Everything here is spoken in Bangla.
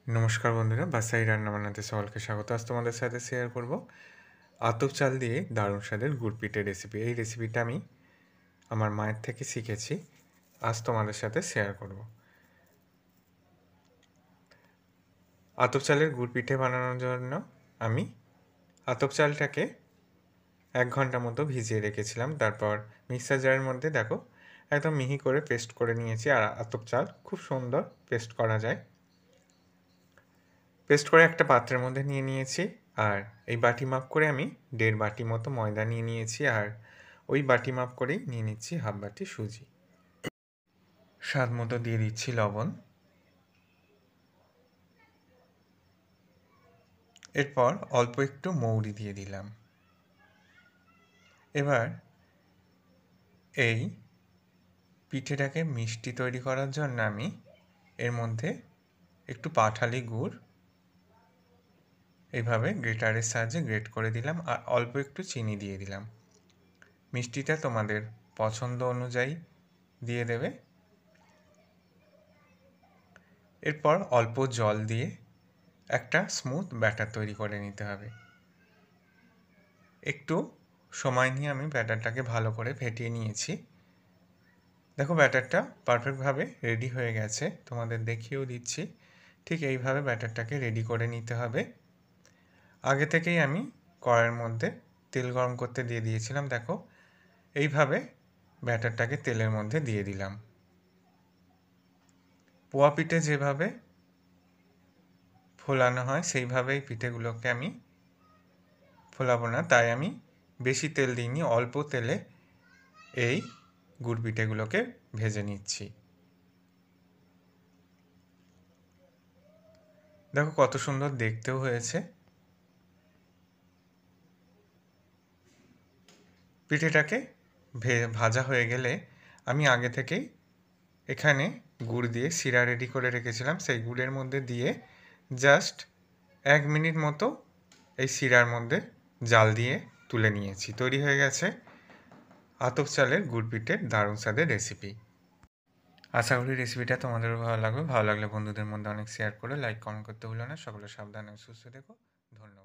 নমস্কার বন্ধুরা, বাসাই রান্না বান্নাতে সকলকে স্বাগত। আজ তোমাদের সাথে শেয়ার করব আতপ চাল দিয়ে দারুণ স্বাদের গুড় পিঠে রেসিপি। এই রেসিপিটা আমি আমার মায়ের থেকে শিখেছি, আজ তোমাদের সাথে শেয়ার করব। আতপ চালের গুড় পিঠে বানানোর জন্য আমি আতপ চালটাকে 1 ঘন্টা মতো ভিজিয়ে রেখেছিলাম। তারপর মিক্সার জারের মধ্যে দেখো একদম মিহি করে পেস্ট করে নিয়েছি। আর আতপ চাল খুব সুন্দর পেস্ট করা যায়। পেস্ট করে একটা পাত্রের মধ্যে নিয়ে নিয়েছি। আর এই বাটি মাপ করে আমি 1.5 বাটি মতো ময়দা নিয়ে নিয়েছি। আর ওই বাটি মাপ করেই নিয়ে নিচ্ছি হাফ বাটি সুজি। স্বাদ মতো দিয়ে দিচ্ছি লবণ। এরপর অল্প একটু মৌরি দিয়ে দিলাম। এবার এই পিঠেটাকে মিষ্টি তৈরি করার জন্য আমি এর মধ্যে একটু পাটালি গুড় এইভাবে গ্রেটারের সাহায্যে গ্রেট করে দিলাম। আর অল্প একটু চিনি দিয়ে দিলাম। মিষ্টিটা তোমাদের পছন্দ অনুযায়ী দিয়ে দেবে। এরপর অল্প জল দিয়ে একটা স্মুথ ব্যাটার তৈরি করে নিতে হবে। একটু সময় নিয়ে আমি ব্যাটারটাকে ভালো করে ফেটিয়ে নিয়েছি। দেখো ব্যাটারটা পারফেক্টভাবে রেডি হয়ে গেছে, তোমাদের দেখিয়েও দিচ্ছি। ঠিক এইভাবে ব্যাটারটাকে রেডি করে নিতে হবে। আগে থেকেই আমি কড়াইয়ের মধ্যে তেল গরম করতে দিয়ে দিয়েছিলাম। দেখো এইভাবে ব্যাটারটাকে তেলের মধ্যে দিয়ে দিলাম। পোয়া পিঠে যেভাবে ফোলানো হয় সেইভাবেই পিঠেগুলোকে আমি ফোলাবো না, তাই আমি বেশি তেল দিইনি, অল্প তেলে এই গুড় পিঠেগুলোকে ভেজে নিচ্ছি। দেখো কত সুন্দর দেখতেও হয়েছে। পিঠেটাকে ভাজা হয়ে গেলে আমি আগে থেকেই এখানে গুড় দিয়ে শিরা রেডি করে রেখেছিলাম। সেই গুড়ের মধ্যে দিয়ে জাস্ট 1 মিনিট মতো এই শিরার মধ্যে জাল দিয়ে তুলে নিয়েছি। তৈরি হয়ে গেছে আতপ চালের গুড় পিঠের দারুণ স্বাদের রেসিপি। আশা করি রেসিপিটা তোমাদেরও ভালো লাগবে। ভালো লাগলে বন্ধুদের মধ্যে অনেক শেয়ার করে লাইক কমেন্ট করতে ভুলো না। সকলে সাবধানে সুস্থ থেকো। ধন্যবাদ।